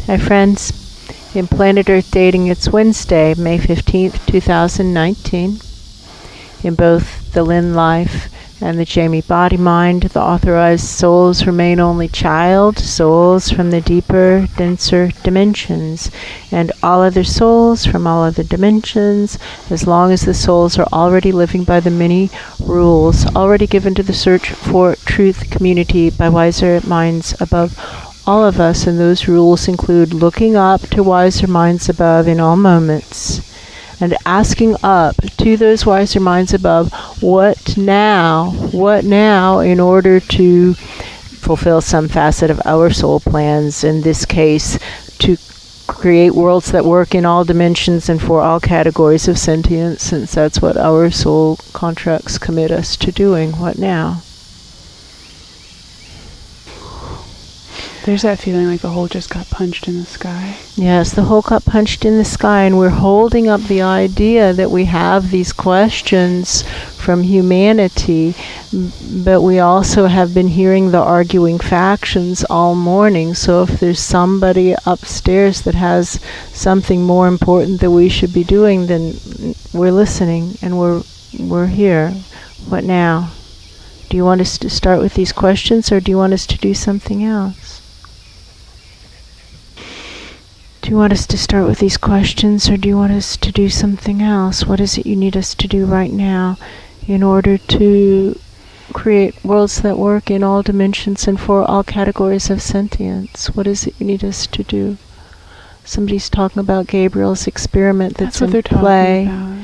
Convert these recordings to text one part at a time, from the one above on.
Hi friends, in Planet Earth Dating, it's Wednesday, May 15th, 2019. In both the Lynn life and the Jamie body mind, the authorized souls remain only child souls from the deeper, denser dimensions, and all other souls from all other dimensions, as long as the souls are already living by the many rules already given to the search for truth community by wiser minds above all of us, and those rules include looking up to wiser minds above in all moments and asking up to those wiser minds above, what now in order to fulfill some facet of our soul plans, in this case to create worlds that work in all dimensions and for all categories of sentience, since that's what our soul contracts commit us to doing. What now? There's that feeling like the hole just got punched in the sky. Yes, the hole got punched in the sky, and we're holding up the idea that we have these questions from humanity, but we also have been hearing the arguing factions all morning. So if there's somebody upstairs that has something more important that we should be doing, then we're listening and we're here. What now? Do you want us to start with these questions, or do you want us to do something else? Do you want us to start with these questions, or do you want us to do something else? What is it you need us to do right now in order to create worlds that work in all dimensions and for all categories of sentience? What is it you need us to do? Somebody's talking about Gabriel's experiment that's in play. About.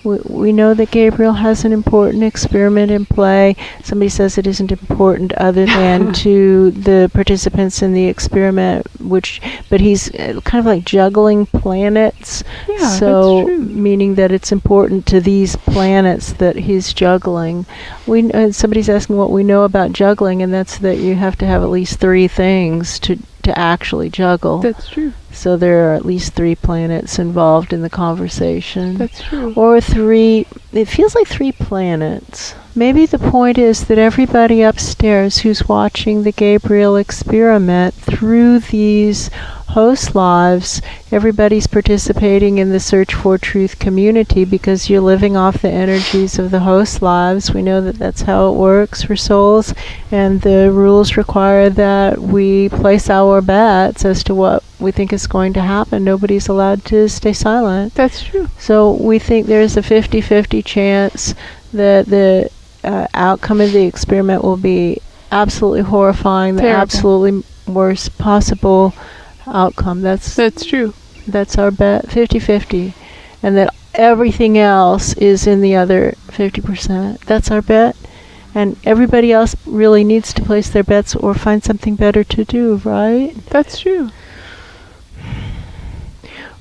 We know that Gabriel has an important experiment in play. Somebody says it isn't important other than to the participants in the experiment, but he's kind of like juggling planets. Yeah, so that's true. Meaning that it's important to these planets that he's juggling. Somebody's asking what we know about juggling, and that's that you have to have at least 3 things to actually juggle. That's true. So there are at least 3 planets involved in the conversation. That's true. Or 3, it feels like 3 planets. Maybe the point is that everybody upstairs who's watching the Gabriel experiment through these host lives, everybody's participating in the search for truth community because you're living off the energies of the host lives. We know that that's how it works for souls, and the rules require that we place our bets as to what we think is going to happen. Nobody's allowed to stay silent. That's true. So we think there's a 50-50 chance that the outcome of the experiment will be absolutely horrifying, Terrible. The absolutely worst possible outcome. That's true. That's our bet, 50-50. And that everything else is in the other 50%. That's our bet. And everybody else really needs to place their bets or find something better to do, right? That's true.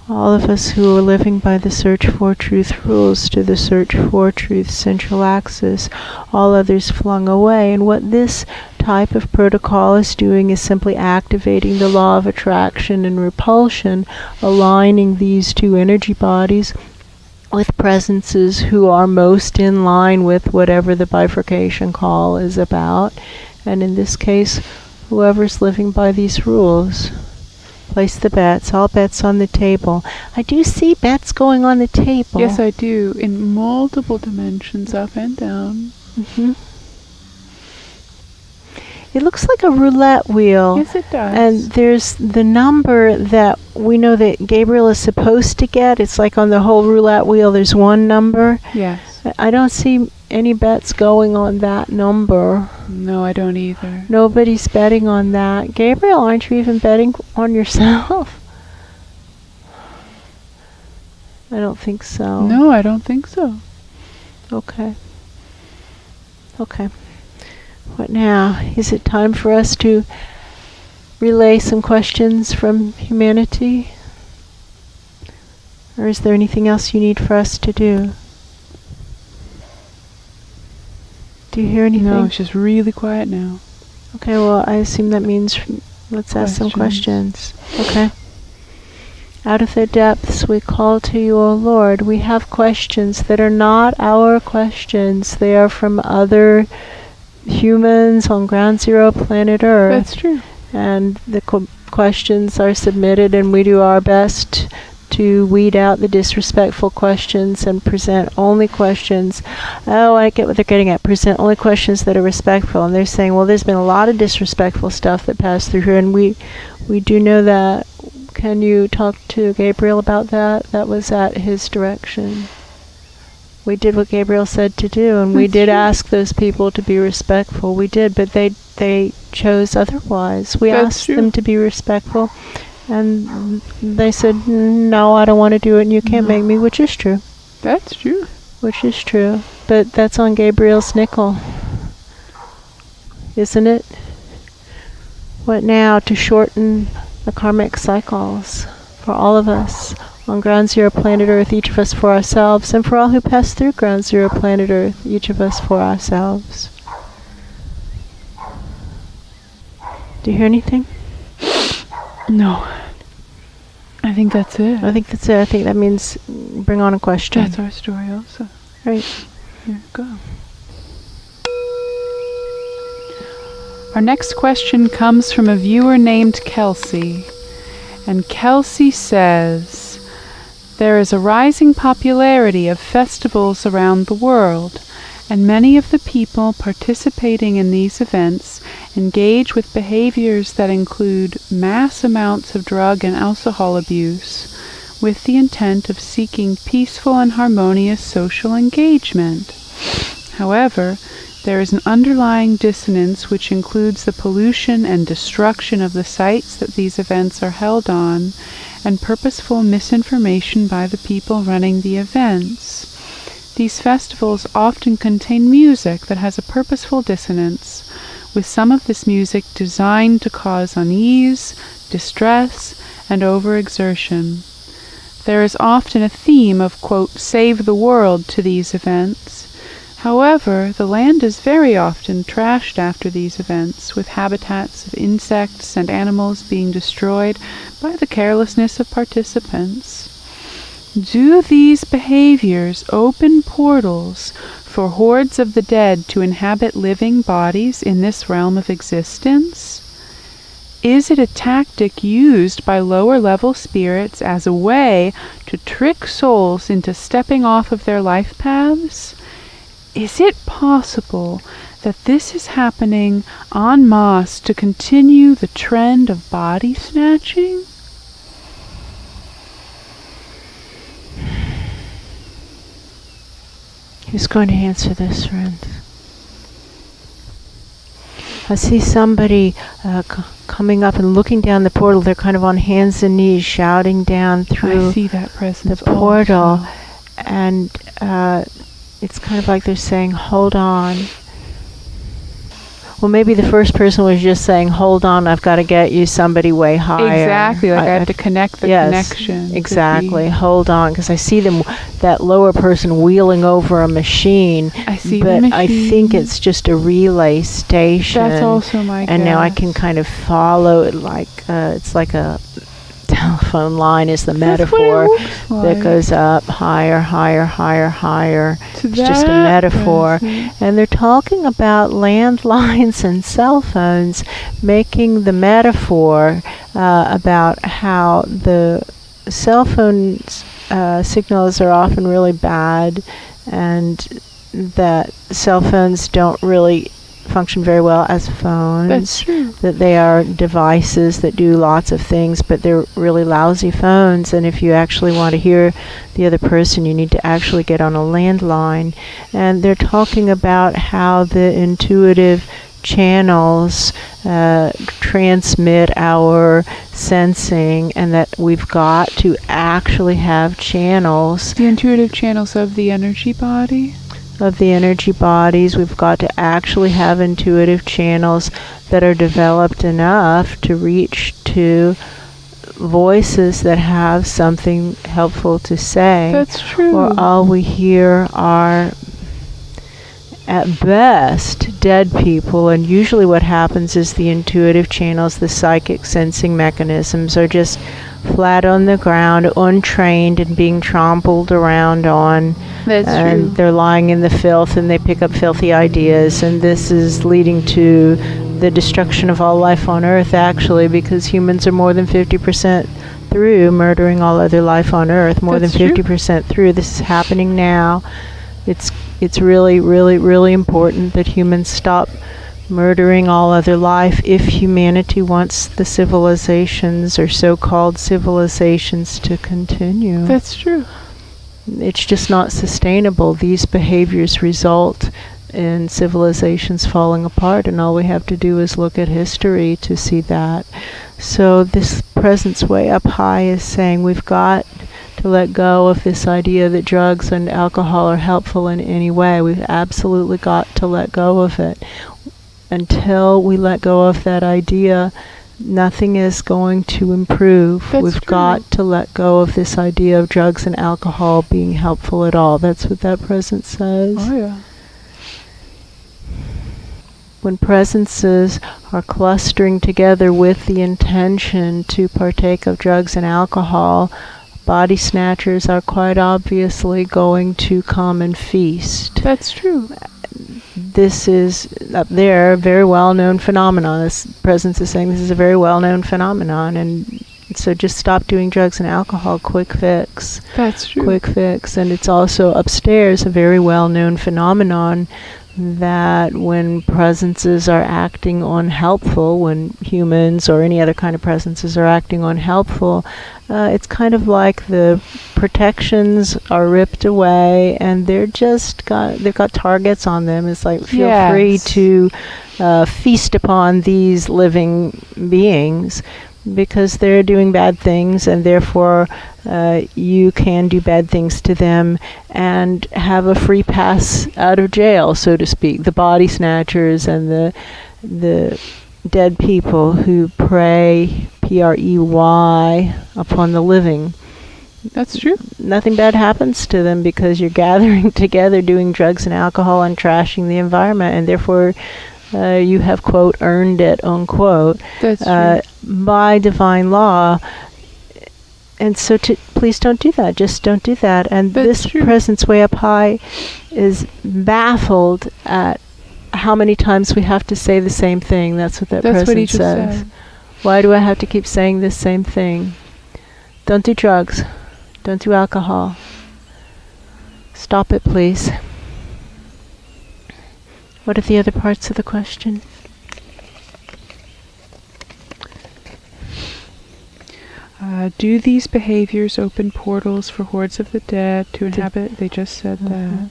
All of us who are living by the search for truth rules to the search for truth central axis, all others flung away. And what this type of protocol is doing is simply activating the law of attraction and repulsion, aligning these 2 energy bodies with presences who are most in line with whatever the bifurcation call is about. And in this case, whoever's living by these rules. Place the bets, all bets on the table. I do see bets going on the table. Yes, I do, in multiple dimensions, up and down. Mm-hmm. It looks like a roulette wheel. Yes, it does. And there's the number that we know that Gabriel is supposed to get. It's like on the whole roulette wheel, there's 1 number. Yes. I don't see any bets going on that number. No, I don't either. Nobody's betting on that. Gabriel, aren't you even betting on yourself? I don't think so. No, I don't think so. Okay. What now? Is it time for us to relay some questions from humanity? Or is there anything else you need for us to do? Do you hear anything? No, it's just really quiet now. Okay, well, I assume that means let's ask some questions. Okay. Out of the depths we call to you, O Lord. We have questions that are not our questions. They are from other humans on Ground Zero, planet Earth. That's true. And the questions are submitted, and we do our best to weed out the disrespectful questions and present only questions. Oh, I get what they're getting at. Present only questions that are respectful. And they're saying, well, there's been a lot of disrespectful stuff that passed through here, and we do know that. Can you talk to Gabriel about that? That was at his direction. We did what Gabriel said to do, and we did ask those people to be respectful. We did, but they chose otherwise. We asked them to be respectful, and they said, no, I don't want to do it, and you can't make me, which is true. That's true. Which is true. But that's on Gabriel's nickel, isn't it? What now to shorten the karmic cycles for all of us on Ground Zero planet Earth, each of us for ourselves, and for all who pass through Ground Zero planet Earth, each of us for ourselves. Do you hear anything? No. I think that's it. I think that's it. I think that means bring on a question. That's our story also. Right. Here we go. Our next question comes from a viewer named Kelsey. And Kelsey says, there is a rising popularity of festivals around the world, and many of the people participating in these events engage with behaviors that include mass amounts of drug and alcohol abuse, with the intent of seeking peaceful and harmonious social engagement. However, there is an underlying dissonance which includes the pollution and destruction of the sites that these events are held on, and purposeful misinformation by the people running the events. These festivals often contain music that has a purposeful dissonance, with some of this music designed to cause unease, distress, and overexertion. There is often a theme of, quote, save the world to these events. However, the land is very often trashed after these events, with habitats of insects and animals being destroyed by the carelessness of participants. Do these behaviors open portals for hordes of the dead to inhabit living bodies in this realm of existence? Is it a tactic used by lower-level spirits as a way to trick souls into stepping off of their life paths? Is it possible that this is happening en masse to continue the trend of body snatching? Who's going to answer this, friends? I see somebody coming up and looking down the portal. They're kind of on hands and knees, shouting down through I see that presence the portal. also. And it's kind of like they're saying, hold on. Well, maybe the first person was just saying, hold on, I've got to get you somebody way higher. Exactly, like I have to connect the connection. Exactly, hold on, because I see them, that lower person wheeling over a machine. I see but the machine. I think it's just a relay station. That's also my And now I guess. can kind of follow it like, it's like a telephone line is the metaphor that goes up higher, higher, higher, higher. It's just a metaphor. And they're talking about landlines and cell phones, making the metaphor about how the cell phone signals are often really bad, and that cell phones don't really function very well as phones. That's true. That they are devices that do lots of things, but they're really lousy phones. And if you actually want to hear the other person, you need to actually get on a landline. And they're talking about how the intuitive channels transmit our sensing, and that we've got to actually have channels. The intuitive channels of the energy body. Of the energy bodies, we've got to actually have intuitive channels that are developed enough to reach to voices that have something helpful to say. That's true. Or all we hear are, at best, dead people. And usually what happens is the intuitive channels, the psychic sensing mechanisms, are just flat on the ground, untrained, and being trampled around on. That's and true. they're lying in the filth, and they pick up filthy ideas, and this is leading to the destruction of all life on Earth, actually, because humans are more than 50% through murdering all other life on Earth. More That's than 50% through. This is happening now. It's really, really, really important that humans stop murdering all other life if humanity wants the civilizations or so-called civilizations to continue. That's true. It's just not sustainable. These behaviors result in civilizations falling apart, and all we have to do is look at history to see that. So this presence way up high is saying we've got to let go of this idea that drugs and alcohol are helpful in any way. We've absolutely got to let go of it. Until we let go of that idea, nothing is going to improve. We've got to let go of this idea of drugs and alcohol being helpful at all. That's what that presence says. Oh, yeah. When presences are clustering together with the intention to partake of drugs and alcohol, body snatchers are quite obviously going to come and feast. That's true. This is, up there, a very well-known phenomenon. This presence is saying this is a very well-known phenomenon, and so just stop doing drugs and alcohol. Quick fix. That's true. Quick fix. And it's also upstairs a very well-known phenomenon that when presences are acting unhelpful, when humans or any other kind of presences are acting unhelpful, it's kind of like the protections are ripped away and they've got targets on them. It's like, feel free to feast upon these living beings, because they're doing bad things, and therefore you can do bad things to them and have a free pass out of jail, so to speak. The body snatchers and the dead people who prey, P-R-E-Y, upon the living. That's true. Nothing bad happens to them because you're gathering together, doing drugs and alcohol and trashing the environment, and therefore you have, quote, earned it, unquote. That's true. By divine law. And so please don't do that. Just don't do that. And That's this true. presence way up high is baffled at how many times we have to say the same thing. That's what that That's what he presence just says. said. Why do I have to keep saying this same thing? Don't do drugs. Don't do alcohol. Stop it, please. What are the other parts of the question? Do these behaviors open portals for hordes of the dead to inhabit? They just said that.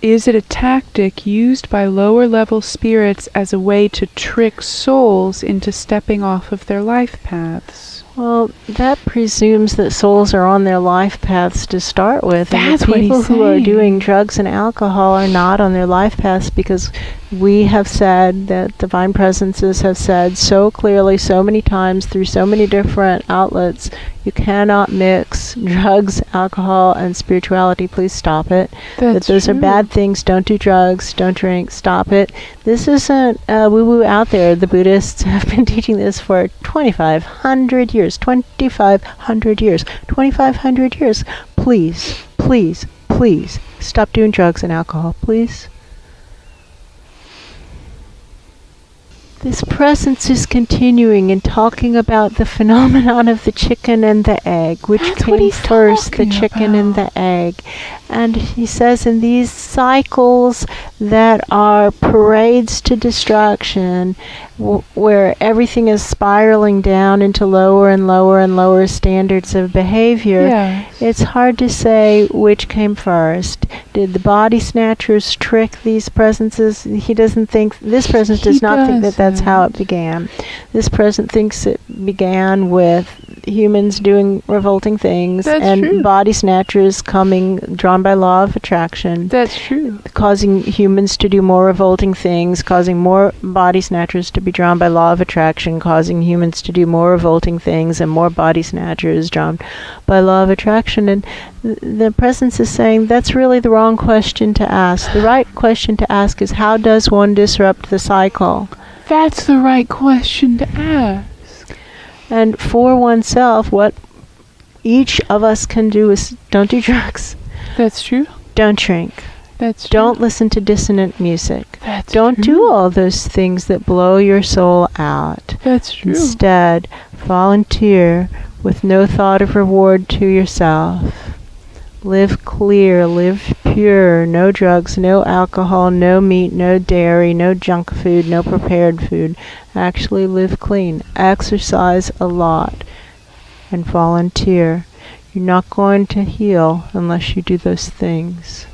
Is it a tactic used by lower level spirits as a way to trick souls into stepping off of their life paths? Well, that presumes that souls are on their life paths to start with. That's and the what he's people who are saying. doing drugs and alcohol are not on their life paths, because we have said, that divine presences have said so clearly, so many times, through so many different outlets, you cannot mix drugs, alcohol, and spirituality. Please stop it. That's Those are bad things. Don't do drugs. Don't drink. Stop it. This isn't woo-woo out there. The Buddhists have been teaching this for 2,500 years. 2,500 years. 2,500 years. Please, please, please stop doing drugs and alcohol. Please. This presence is continuing and talking about the phenomenon of the chicken and the egg. Which That's what came he's first, the talking chicken and about. the egg? And he says in these cycles that are parades to destruction, where everything is spiraling down into lower and lower and lower standards of behavior, Yes. it's hard to say which came first. Did the body snatchers trick these presences? He doesn't think, this presence He does not think that that's how it doesn't. began. This present thinks it began with humans doing revolting things, That's and true. body snatchers coming, drawn by law of attraction, That's true. causing humans to do more revolting things, causing more body snatchers to be drawn by law of attraction, causing humans to do more revolting things, and more body snatchers drawn by law of attraction. And the presence is saying that's really the wrong question to ask. The right question to ask is, how does one disrupt the cycle? That's the right question to ask. And for oneself, what each of us can do is, don't do drugs, That's true. don't drink, That's true. don't listen to dissonant music, Don't do all those things that blow your soul out. That's true. Instead, volunteer with no thought of reward to yourself. Live clear, live pure, no drugs, no alcohol, no meat, no dairy, no junk food, no prepared food. Actually live clean. Exercise a lot and volunteer. You're not going to heal unless you do those things.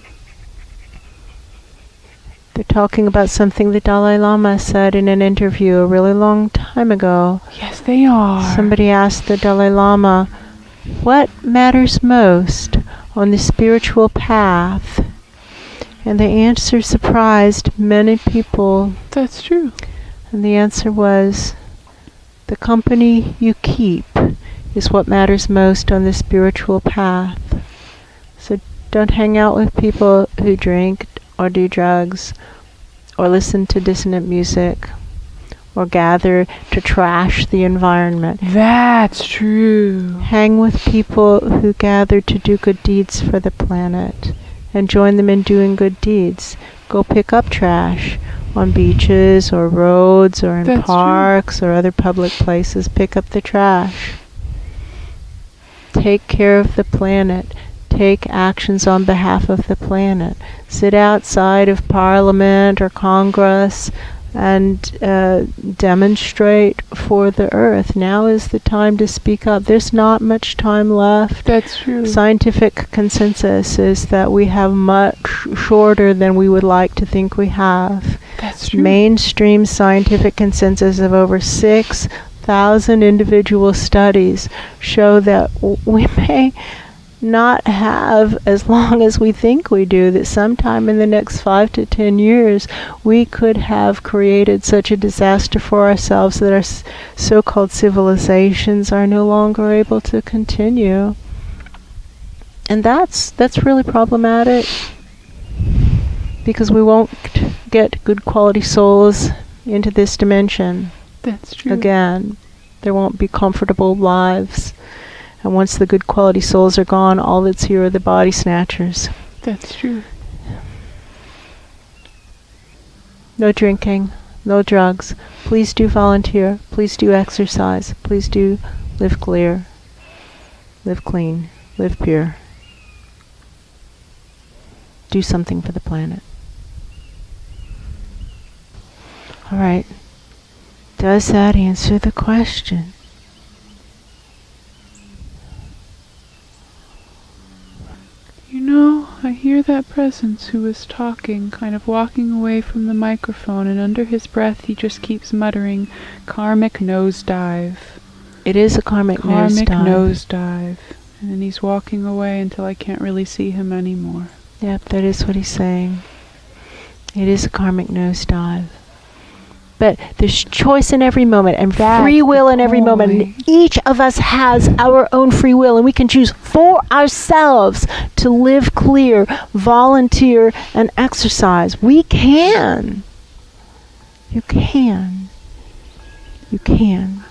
They're talking about something the Dalai Lama said in an interview a really long time ago. Yes, they are. Somebody asked the Dalai Lama, what matters most on the spiritual path? And the answer surprised many people. That's true. And the answer was, the company you keep is what matters most on the spiritual path. So don't hang out with people who drink or do drugs or listen to dissonant music or gather to trash the environment. That's true. Hang with people who gather to do good deeds for the planet and join them in doing good deeds. Go pick up trash on beaches or roads or in That's parks or other public places. Pick up the trash. Take care of the planet. Take actions on behalf of the planet. Sit outside of Parliament or Congress and demonstrate for the earth. Now is the time to speak up. There's not much time left. That's true. Scientific consensus is that we have much shorter than we would like to think we have. That's true. Mainstream scientific consensus of over 6,000 individual studies show that we may not have as long as we think we do, that sometime in the next 5 to 10 years we could have created such a disaster for ourselves that our so-called civilizations are no longer able to continue. And that's really problematic, because we won't get good quality souls into this dimension. That's true. Again, there won't be comfortable lives. And once the good quality souls are gone, all that's here are the body-snatchers. That's true. No drinking, no drugs. Please do volunteer. Please do exercise. Please do live clear, live clean, live pure. Do something for the planet. All right. Does that answer the question? You know, I hear that presence who was talking, kind of walking away from the microphone, and under his breath he just keeps muttering, karmic nosedive. It is a karmic nosedive. And then he's walking away until I can't really see him anymore. Yep, that is what he's saying. It is a karmic nosedive. But there's choice in every moment and free will in every moment. And each of us has our own free will, and we can choose for ourselves to live clear, volunteer, and exercise. We can. You can. You can.